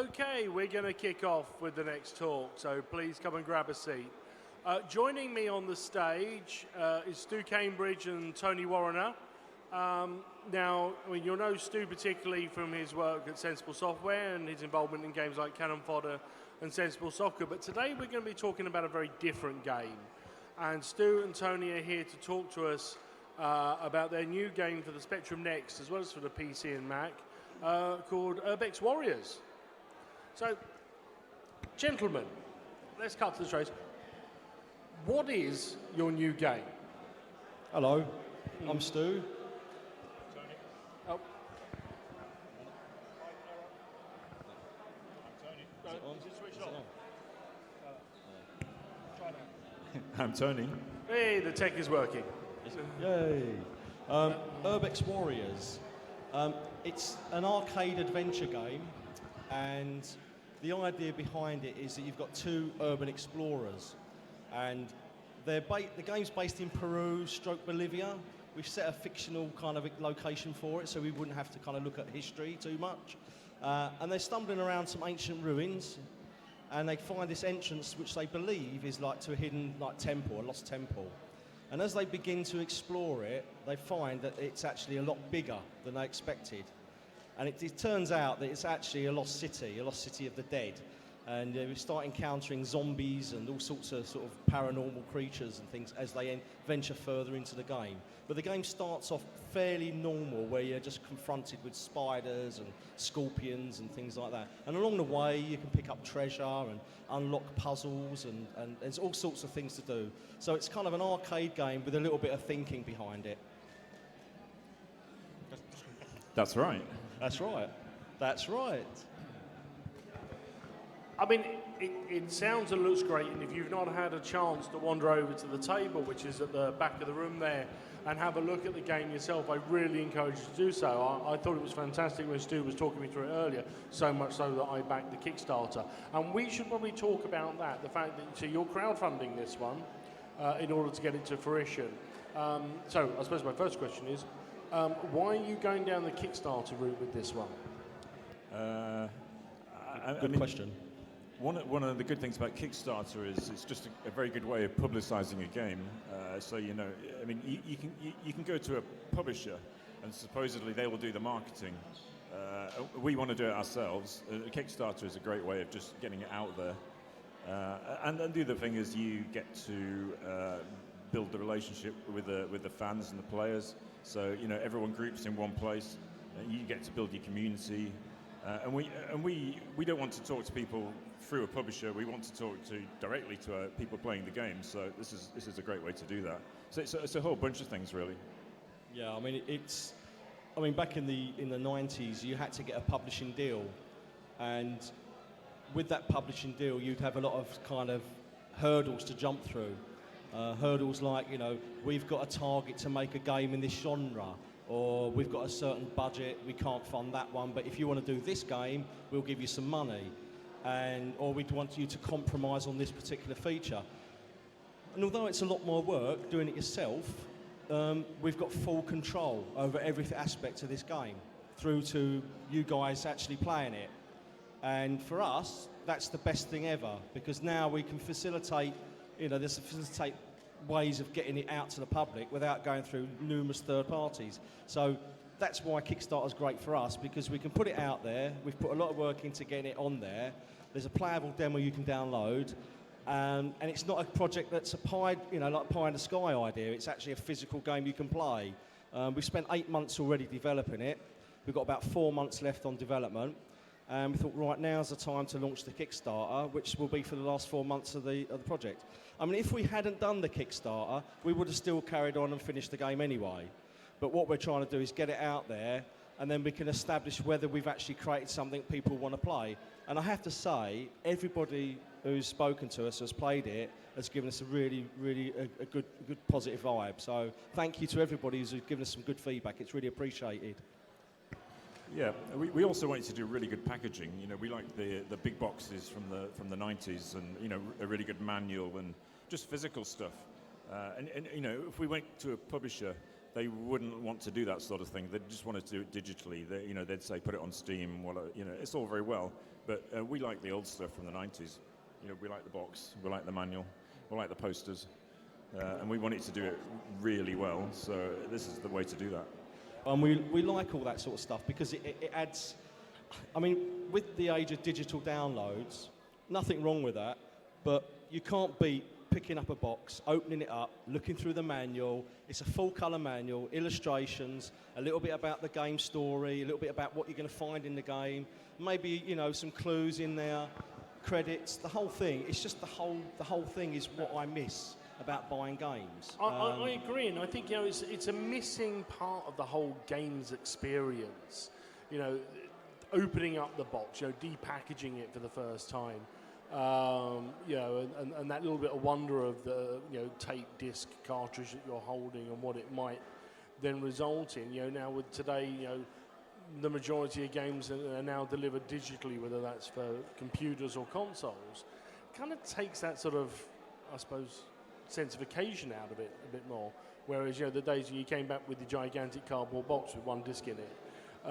Okay, we're going to kick off with the next talk, so please come and grab a seat. Joining me on the stage is Stoo Cambridge and Tony Warriner. Now, you'll know Stu particularly from his work at Sensible Software and his involvement in games like Cannon Fodder and Sensible Soccer, but today we're going to be talking about a very different game. And Stu and Tony are here to talk to us about their new game for the Spectrum Next, as well as for the PC and Mac, called UrbX Warriors. So, gentlemen, let's cut to the chase. What is your new game? Hello, I'm Stu. Tony. Oh. I'm Tony. Is it switched on? Try that. I'm Tony. Hey, the tech is working. Yay. UrbX Warriors. It's an arcade adventure game, and the idea behind it is that you've got two urban explorers, and the game's based in Peru, Bolivia. We've set a fictional kind of location for it, so we wouldn't have to kind of look at history too much. And they're stumbling around some ancient ruins, and they find this entrance, which they believe is like to a hidden temple, a lost temple. And as they begin to explore it, they find that it's actually a lot bigger than they expected. And it turns out that it's actually a lost city of the dead. And we start encountering zombies and all sorts of sort of paranormal creatures and things as they venture further into the game. But the game starts off fairly normal, where you're just confronted with spiders and scorpions and things like that. And along the way, you can pick up treasure and unlock puzzles, and there's all sorts of things to do. So it's kind of an arcade game with a little bit of thinking behind it. That's right. That's right. That's right. I mean, it sounds and looks great, and if you've not had a chance to wander over to the table, which is at the back of the room there, and have a look at the game yourself, I really encourage you to do so. I thought it was fantastic when Stu was talking me through it earlier, so much so that I backed the Kickstarter. And we should probably talk about that, the fact that so you're crowdfunding this one in order to get it to fruition. So I suppose my first question is, why are you going down the Kickstarter route with this one? Good question. One of the good things about Kickstarter is it's just a very good way of publicising a game. So you can go to a publisher, and supposedly they will do the marketing. We want to do it ourselves. Kickstarter is a great way of just getting it out there. And the other thing is you get to build the relationship with the fans and the players. So everyone groups in one place. You get to build your community. And we don't want to talk to people through a publisher. We want to talk directly to people playing the game. So this is a great way to do that. So it's a whole bunch of things, really. Yeah, I mean, back in the 90s, you had to get a publishing deal, and with that publishing deal, you'd have a lot of kind of hurdles to jump through. Hurdles like, we've got a target to make a game in this genre, or we've got a certain budget, we can't fund that one, but if you want to do this game, we'll give you some money. Or we'd want you to compromise on this particular feature. And although it's a lot more work doing it yourself, we've got full control over every aspect of this game, through to you guys actually playing it. And for us, that's the best thing ever, because now we can facilitate ways of getting it out to the public without going through numerous third parties. So that's why Kickstarter's great for us, because we can put it out there. We've put a lot of work into getting it on there. There's a playable demo you can download, and it's not a project that's a pie in the sky idea. It's actually a physical game you can play. We've spent 8 months already developing it. We've got about 4 months left on development. And we thought, right, now's the time to launch the Kickstarter, which will be for the last 4 months of the project. I mean, if we hadn't done the Kickstarter, we would have still carried on and finished the game anyway. But what we're trying to do is get it out there, and then we can establish whether we've actually created something people want to play. And I have to say, everybody who's spoken to us, has played it, has given us a really, really a good positive vibe. So thank you to everybody who's given us some good feedback. It's really appreciated. Yeah, we also wanted to do really good packaging. We like the big boxes from the 90s, and a really good manual and just physical stuff. And if we went to a publisher, they wouldn't want to do that sort of thing. They just want to do it digitally. They'd say put it on Steam. Well, it's all very well, But we like the old stuff from the 90s. You know, we like the box, we like the manual, we like the posters, and we want it to do it really well. So this is the way to do that. And we like all that sort of stuff because it adds. I mean, with the age of digital downloads, nothing wrong with that, but you can't beat picking up a box, opening it up, looking through the manual. It's a full colour manual, illustrations, a little bit about the game story, a little bit about what you're going to find in the game, maybe, you know, some clues in there, credits, the whole thing. It's just the whole thing is what I miss about buying games. I agree, and I think, you know, it's a missing part of the whole games experience. You know, opening up the box, you know, depackaging it for the first time. You know, and that little bit of wonder of the, you know, tape disc cartridge that you're holding and what it might then result in. You know, now with today, you know, the majority of games are now delivered digitally, whether that's for computers or consoles. It kind of takes that sort of, I suppose, sense of occasion out of it a bit more. Whereas, you know, the days when you came back with the gigantic cardboard box with one disc in it, it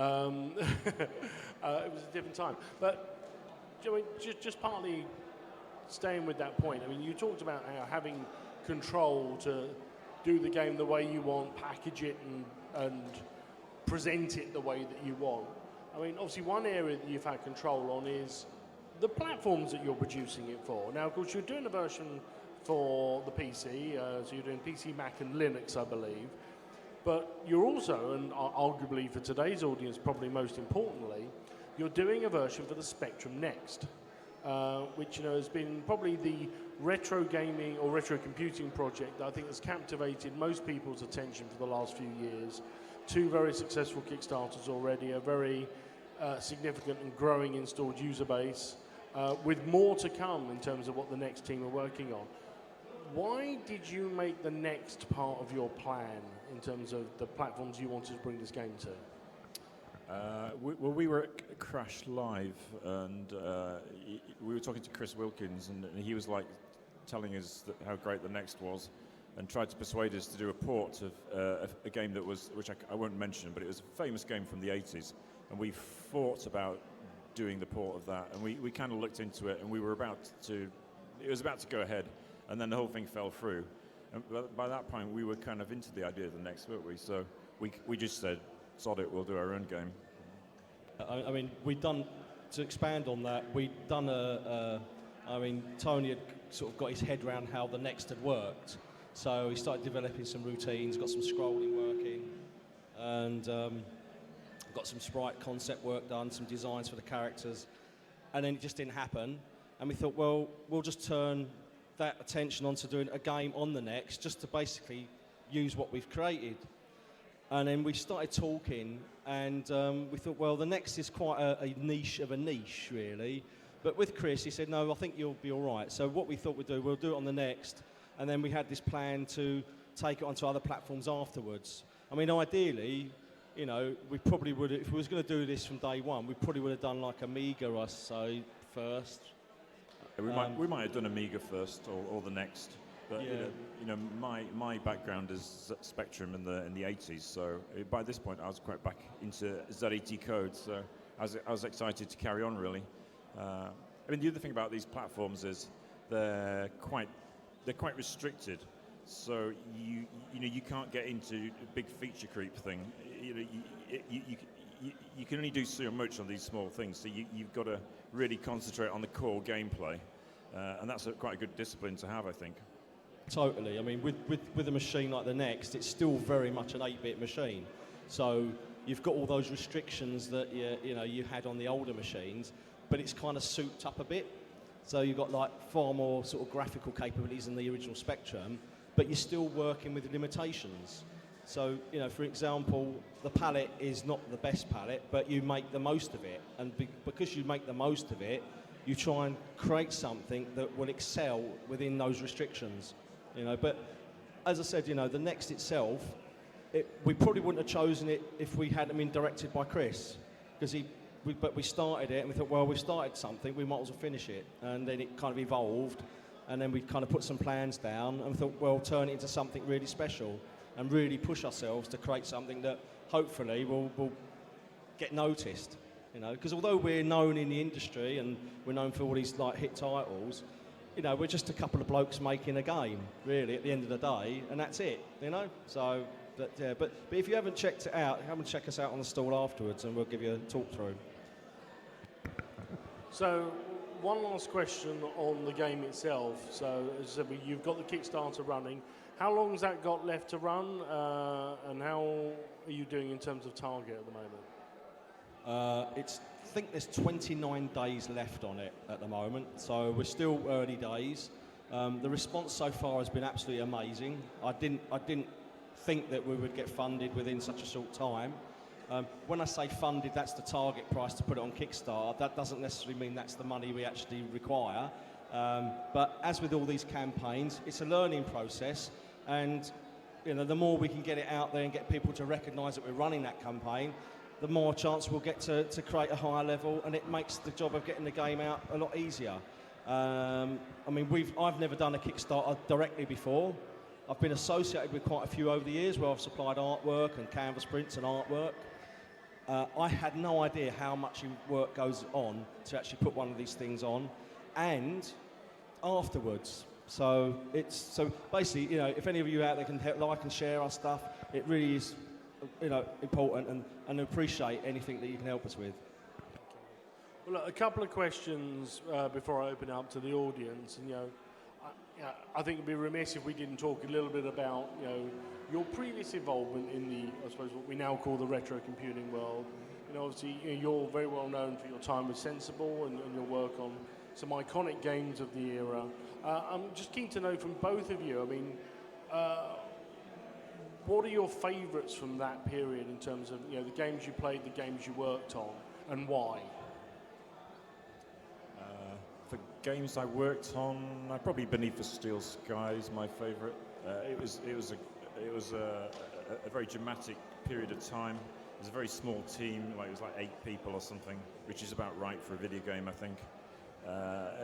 was a different time. But I mean, just partly staying with that point, I mean, you talked about how having control to do the game the way you want, package it and present it the way that you want. I mean, obviously one area that you've had control on is the platforms that you're producing it for. Now, of course, you're doing a version for the PC, so you're doing PC, Mac and Linux, I believe. But you're also, and arguably for today's audience, probably most importantly, you're doing a version for the Spectrum Next, which, you know, has been probably the retro gaming or retro computing project that I think has captivated most people's attention for the last few years. 2 very successful Kickstarters already, a very significant and growing installed user base, with more to come in terms of what the Next team are working on. Why did you make the Next part of your plan in terms of the platforms you wanted to bring this game to? We were at Crash Live, and we were talking to Chris Wilkins, and he was like telling us how great the Next was, and tried to persuade us to do a port of a game that was, which I won't mention, but it was a famous game from the 80s, and we thought about doing the port of that, and we kind of looked into it, and it was about to go ahead, and then the whole thing fell through. And by that point, we were kind of into the idea of the Next, weren't we? So we just said, sod it, we'll do our own game. I mean, to expand on that, we'd done I mean, Tony had sort of got his head around how the Next had worked. So he started developing some routines, got some scrolling working, and got some sprite concept work done, some designs for the characters. And then it just didn't happen. And we thought, well, we'll just turn that attention onto doing a game on the Next, just to basically use what we've created. And then we started talking, and we thought, well, the Next is quite a niche of a niche, really. But with Chris, he said, no, I think you'll be all right. So what we thought we'll do it on the Next, and then we had this plan to take it onto other platforms afterwards. I mean, ideally, you know, we probably would, if we was going to do this from day one, we probably would have done like Amiga, I say, first. We might have done Amiga first, or the Next. But yeah. you know, my background is Spectrum in the 80s. So by this point, I was quite back into Z80 code. So I was excited to carry on, really. I mean, the other thing about these platforms is they're quite restricted. So you can't get into a big feature creep thing. You know, you can only do so much on these small things. So you've got to really concentrate on the core gameplay, and that's quite a good discipline to have, I think. Totally. I mean, with a machine like the Next, it's still very much an 8-bit machine. So you've got all those restrictions that you had on the older machines, but it's kind of souped up a bit. So you've got like far more sort of graphical capabilities than the original Spectrum, but you're still working with limitations. So, you know, for example, the palette is not the best palette, but you make the most of it. And because you make the most of it, you try and create something that will excel within those restrictions. You know, but as I said, you know, the Next itself, we probably wouldn't have chosen it if we hadn't been directed by Chris, because but we started it and we thought, well, we've started something, we might as well finish it. And then it kind of evolved, and then we kind of put some plans down and thought, well, turn it into something really special and really push ourselves to create something that hopefully will get noticed. You know, because although we're known in the industry and we're known for all these like hit titles, you know, we're just a couple of blokes making a game, really, at the end of the day, and that's it. You know, so. But if you haven't checked it out, come and check us out on the stall afterwards, and we'll give you a talk through. So, one last question on the game itself. So, as I said, you've got the Kickstarter running. How long has that got left to run, and how are you doing in terms of target at the moment? I think there's 29 days left on it at the moment, so we're still early days. The response so far has been absolutely amazing. I didn't think that we would get funded within such a short time. When I say funded, that's the target price to put it on Kickstarter. That doesn't necessarily mean that's the money we actually require. But as with all these campaigns, it's a learning process, and you know, the more we can get it out there and get people to recognise that we're running that campaign, the more chance we'll get to create a higher level, and it makes the job of getting the game out a lot easier. I mean, I've never done a Kickstarter directly before. I've been associated with quite a few over the years where I've supplied artwork and canvas prints and artwork. I had no idea how much work goes on to actually put one of these things on, and afterwards. So basically, you know, if any of you out there can help, like and share our stuff, it really is, you know, important, and appreciate anything that you can help us with. Well, look, a couple of questions before I open up to the audience, and I think it'd be remiss if we didn't talk a little bit about, you know, your previous involvement in the, I suppose, what we now call the retro computing world. You know, obviously, you're very well known for your time with Sensible and your work on some iconic games of the era. I'm just keen to know from both of you, I mean, what are your favourites from that period in terms of, you know, the games you played, the games you worked on, and why? For games I worked on, probably Beneath the Steel Sky is my favourite. It was a very dramatic period of time. It was a very small team, like it was like 8 people or something, which is about right for a video game, I think.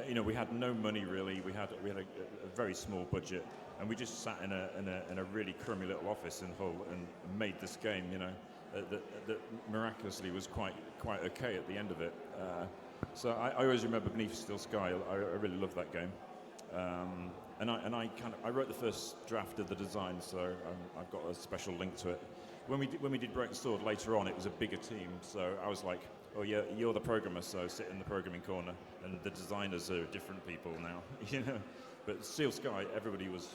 You know, we had no money really. We had a very small budget, and we just sat in a really crummy little office in Hull and made this game. You know, that miraculously was quite okay at the end of it. So I always remember Beneath the Steel Sky. I really loved that game, and I wrote the first draft of the design, so I've got a special link to it. When we did Broken Sword later on, it was a bigger team, so I was like, oh yeah, you're the programmer, so sit in the programming corner, and the designers are different people now, you know. But Steel Sky, everybody was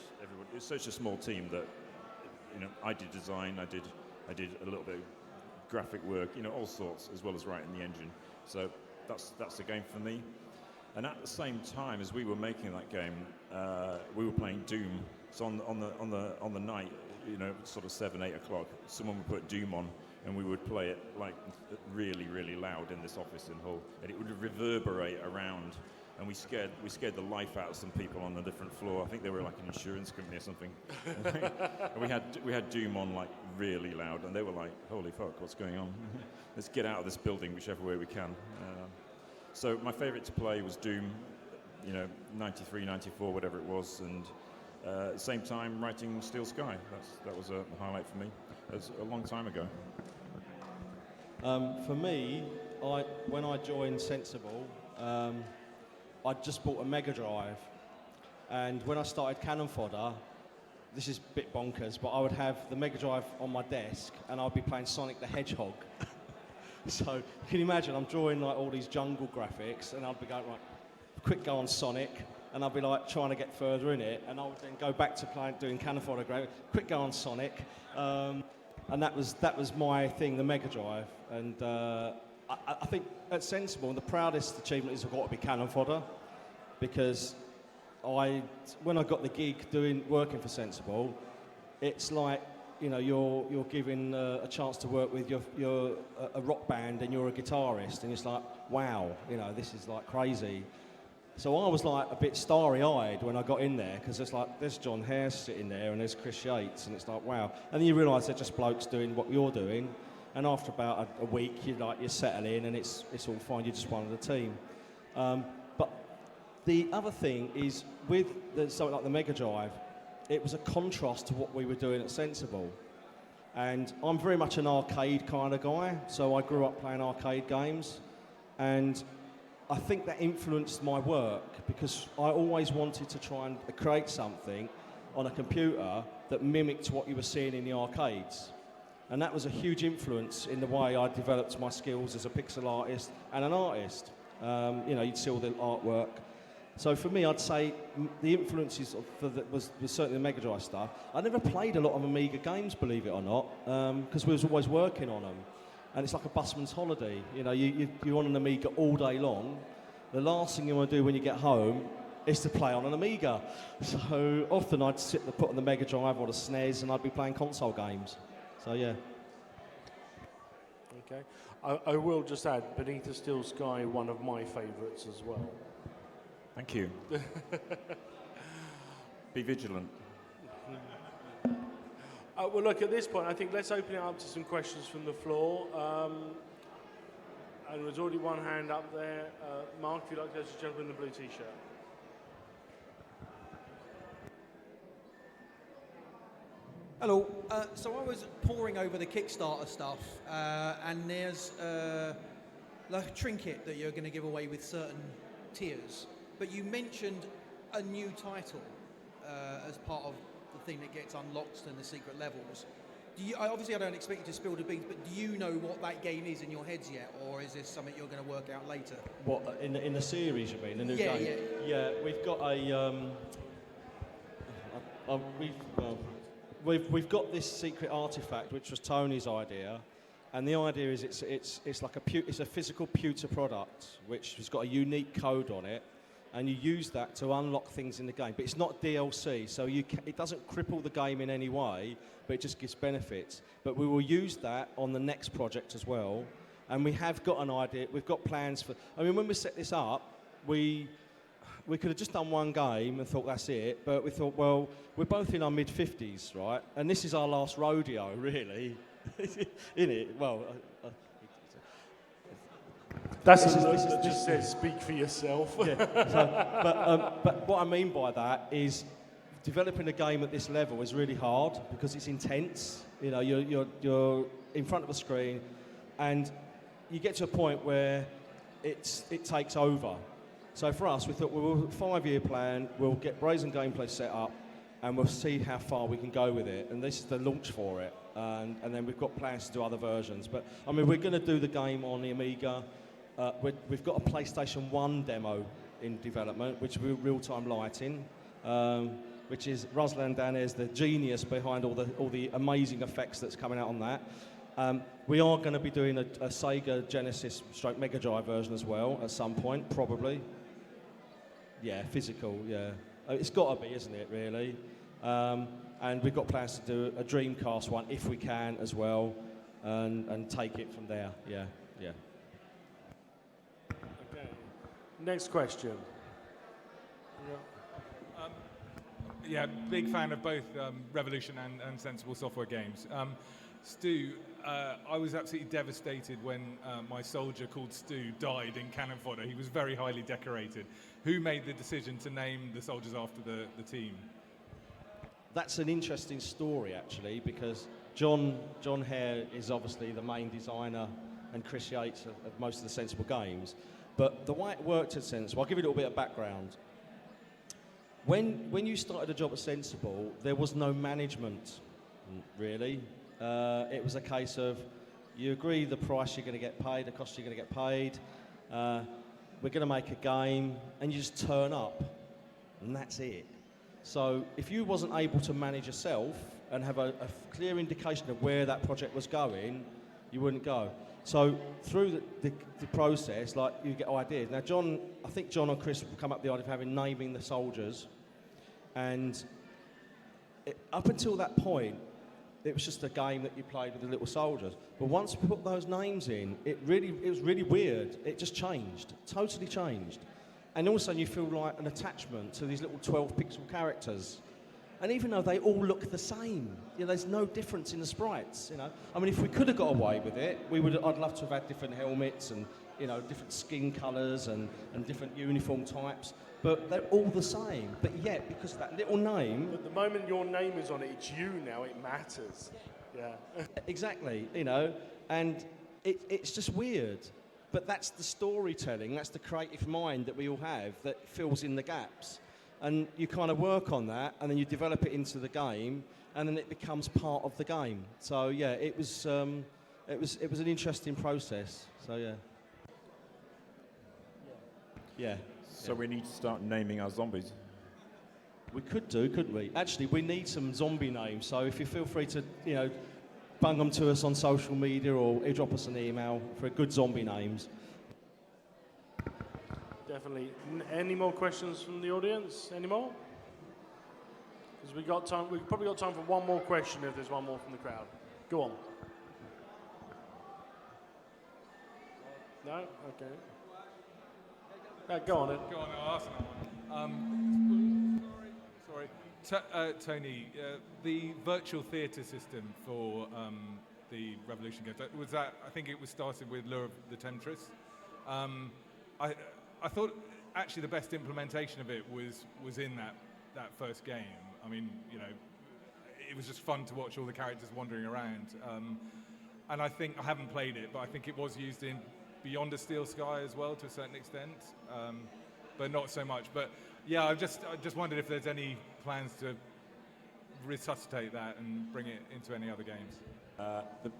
it's such a small team that, you know, I did design, I did a little bit of graphic work, you know, all sorts, as well as writing the engine. So that's the game for me. And at the same time as we were making that game, we were playing Doom. So on the night, you know, sort of 7, 8 o'clock, someone would put Doom on, and we would play it like really, really loud in this office in Hull, and it would reverberate around. And we scared the life out of some people on a different floor. I think they were like an insurance company or something. And we had Doom on like really loud, and they were like, "Holy fuck, what's going on? Let's get out of this building whichever way we can." So my favourite to play was Doom, you know, 93, 94, whatever it was, and at the same time writing Steel Sky. That was a highlight for me. It was a long time ago. For me, when I joined Sensible, I just bought a Mega Drive, and when I started Cannon Fodder, this is a bit bonkers, but I would have the Mega Drive on my desk, and I'd be playing Sonic the Hedgehog. So you can imagine I'm drawing like all these jungle graphics, and I'd be going, right, quick go on Sonic, and I'd be like trying to get further in it, and I would then go back to doing Cannon Fodder, quick go on Sonic, and that was my thing, the Mega Drive. And I think at Sensible, the proudest achievement is I've got to be Cannon Fodder, because when I got the gig working for Sensible, it's like, you know, you're given a chance to work with you're a rock band and you're a guitarist, and it's like, wow, you know, this is like crazy. So I was like a bit starry-eyed when I got in there, because it's like, there's John Hare sitting there and there's Chris Yates, and it's like, wow. And then you realise they're just blokes doing what you're doing, and after about a week, you settle in and it's all fine. You're just one of the team. But the other thing is, with something like the Mega Drive, it was a contrast to what we were doing at Sensible. And I'm very much an arcade kind of guy, so I grew up playing arcade games. And I think that influenced my work because I always wanted to try and create something on a computer that mimicked what you were seeing in the arcades. And that was a huge influence in the way I developed my skills as a pixel artist and an artist. You know, you'd see all the artwork. So for me, I'd say the influences was certainly the Mega Drive stuff. I never played a lot of Amiga games, believe it or not, because we was always working on them. And it's like a busman's holiday. You know, you're on an Amiga all day long. The last thing you want to do when you get home is to play on an Amiga. So often I'd put on the Mega Drive or the SNES and I'd be playing console games. So yeah. Okay. I will just add, Beneath a Still Sky, one of my favourites as well. Thank you. Be vigilant. Well, look, at this point, I think let's open it up to some questions from the floor. And there's already one hand up there. Mark, if you'd like to go to the gentleman in the blue T-shirt. Hello. So I was poring over the Kickstarter stuff, and there's like a trinket that you're going to give away with certain tiers. But you mentioned a new title as part of the thing that gets unlocked in the secret levels. Obviously, I don't expect you to spill the beans, but do you know what that game is in your heads yet, or is this something you're going to work out later? What in the series? You mean the new game? Yeah. We've got we've got this secret artifact, which was Tony's idea, and the idea is it's like it's a physical pewter product which has got a unique code on it, and you use that to unlock things in the game. But it's not DLC, so it doesn't cripple the game in any way, but it just gives benefits. But we will use that on the next project as well, and we have got an idea. We've got plans for. I mean, when we set this up, we could have just done one game and thought that's it, but we thought, well, we're both in our mid-50s, right? And this is our last rodeo, really, isn't it? Well, that's just says speak for yourself. Yeah. But what I mean by that is developing a game at this level is really hard because it's intense. You know, you're in front of a screen, and you get to a point where it takes over. So for us, we thought, we'll 5-year plan, we'll get Brazen gameplay set up, and we'll see how far we can go with it. And this is the launch for it. And then we've got plans to do other versions. But, I mean, we're going to do the game on the Amiga. We've got a PlayStation 1 demo in development, which we're real-time lighting, which is Ruslan Danez, the genius behind all the amazing effects that's coming out on that. We are going to be doing a Sega Genesis / Mega Drive version as well at some point, probably. Yeah, physical, yeah. It's got to be, isn't it, really? And we've got plans to do a Dreamcast one, if we can, as well, and take it from there, yeah. Okay. Next question. Yeah, big fan of both Revolution and Sensible Software games. Stu, I was absolutely devastated when my soldier called Stu died in cannon fodder. He was very highly decorated. Who made the decision to name the soldiers after the team? That's an interesting story, actually, because John Hare is obviously the main designer and Chris Yates of most of the Sensible games. But the way it worked at Sensible, I'll give you a little bit of background. When you started a job at Sensible, there was no management, really. It was a case of you agree the price you're going to get paid, the cost you're going to get paid, we're going to make a game, and you just turn up, and that's it. So if you wasn't able to manage yourself and have a clear indication of where that project was going, you wouldn't go. So through the process, like, you get ideas. Now, I think John and Chris come up with the idea of naming the soldiers, and up until that point, it was just a game that you played with the little soldiers. But once we put those names in, it was really weird. It just changed, totally changed. And all of a sudden you feel like an attachment to these little 12-pixel characters. And even though they all look the same, there's no difference in the sprites. I mean, if we could have got away with it, I'd love to have had different helmets and different skin colours and different uniform types. But they're all the same. But yet, because of that little name... But the moment your name is on it, it's you now, it matters. Yeah. Exactly, you know, and it's just weird. But that's the storytelling, that's the creative mind that we all have that fills in the gaps. And you kind of work on that, and then you develop it into the game, and then it becomes part of the game. So yeah, it was an interesting process. So yeah. Yeah. So we need to start naming our zombies. We could do, couldn't we? Actually, we need some zombie names. So if you feel free to, you know, bung them to us on social media or drop us an email for good zombie names. Definitely. Any more questions from the audience? Any more? Because we got time. We've probably got time for one more question if there's one more from the crowd. Go on. No? Okay. Go on then. Go on, I'll ask another one. Tony, the virtual theatre system for the Revolution games, was that, I think it was started with Lure of the Temptress. I thought actually the best implementation of it was in that first game. I mean, you know, it was just fun to watch all the characters wandering around. And I think, I haven't played it, but I think it was used in Beyond a Steel Sky as well to a certain extent, but not so much. But yeah, I just wondered if there's any plans to resuscitate that and bring it into any other games.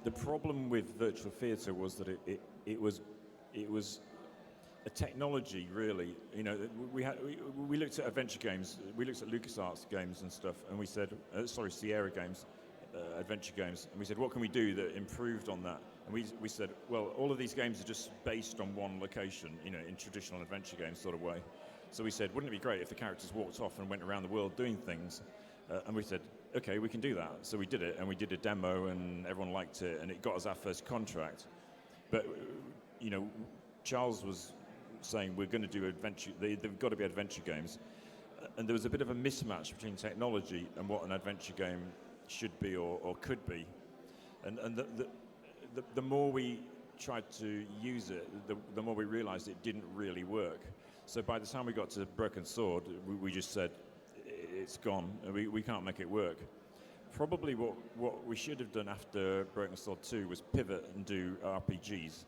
The problem with virtual theatre was that it was a technology, really. You know, we looked at adventure games, we looked at LucasArts games and stuff, and we said, Sierra games, adventure games, and we said, what can we do that improved on that? And we said, well, all of these games are just based on one location, you know, in traditional adventure games sort of way. So we said, wouldn't it be great if the characters walked off and went around the world doing things? And we said, okay, we can do that. So we did it, and we did a demo, and everyone liked it, and it got us our first contract. But, you know, Charles was saying we're going to do adventure, they've got to be adventure games. And there was a bit of a mismatch between technology and what an adventure game should be or could be. And the more we tried to use it, the more we realized it didn't really work. So by the time we got to Broken Sword, we just said, it's gone, we can't make it work. Probably what we should have done after Broken Sword 2 was pivot and do RPGs.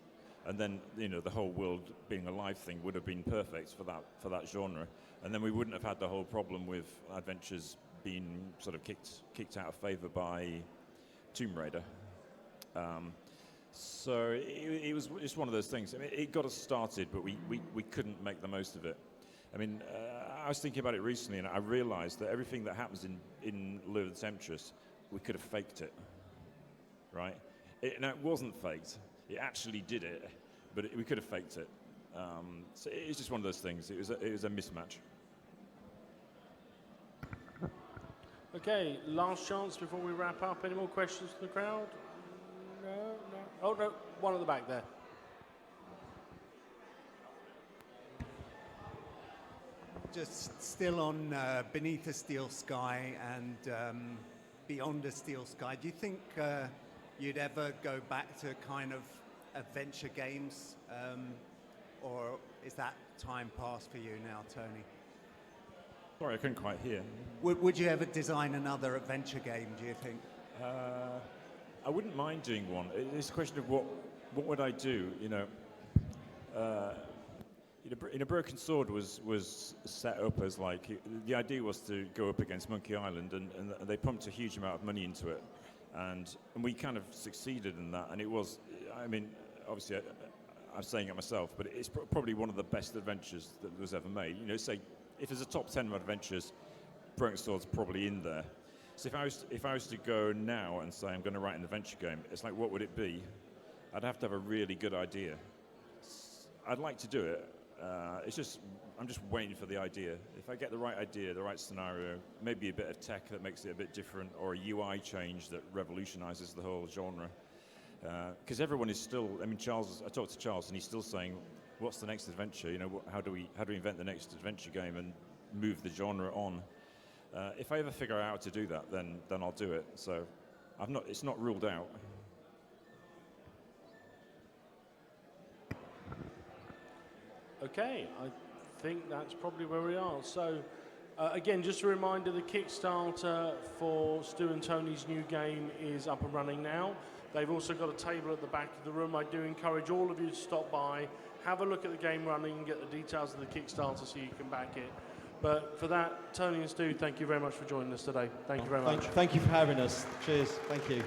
And then, you know, the whole world being a live thing would have been perfect for that genre. And then we wouldn't have had the whole problem with adventures being sort of kicked out of favor by Tomb Raider. So it was just one of those things. I mean, it got us started, but we couldn't make the most of it. I mean, I was thinking about it recently, and I realized that everything that happens in Lure of the Temptress, we could have faked it, right? Now, it wasn't faked. It actually did it, but we could have faked it. So it's just one of those things. It was a mismatch. Okay, last chance before we wrap up. Any more questions from the crowd? No. Oh, no, one at the back there. Just still on Beneath a Steel Sky and Beyond a Steel Sky, do you think you'd ever go back to kind of adventure games, or is that time past for you now, Tony? Sorry, I couldn't quite hear. Would you ever design another adventure game, do you think? I wouldn't mind doing one. It's a question of what would I do, you know. Broken Sword was set up as like, the idea was to go up against Monkey Island, and they pumped a huge amount of money into it. And we kind of succeeded in that, and it was, I mean, obviously I'm saying it myself, but it's probably one of the best adventures that was ever made. You know, say, if there's a top 10 of adventures, Broken Sword's probably in there. So if I was to go now and say I'm going to write an adventure game, it's like, what would it be? I'd have to have a really good idea. I'd like to do it. I'm just waiting for the idea. If I get the right idea, the right scenario, maybe a bit of tech that makes it a bit different, or a UI change that revolutionizes the whole genre. Because everyone is still, I mean, I talked to Charles, and he's still saying, what's the next adventure? You know, how do we invent the next adventure game and move the genre on? If I ever figure out how to do that, then I'll do it. So it's not ruled out. Okay, I think that's probably where we are. So Again, just a reminder, the Kickstarter for Stu and Tony's new game is up and running now. They've also got a table at the back of the room. I do encourage all of you to stop by, have a look at the game running, and get the details of the Kickstarter so you can back it. But for that, Tony and Stu, thank you very much for joining us today. Thank you very much. Thank you for having us. Cheers. Thank you.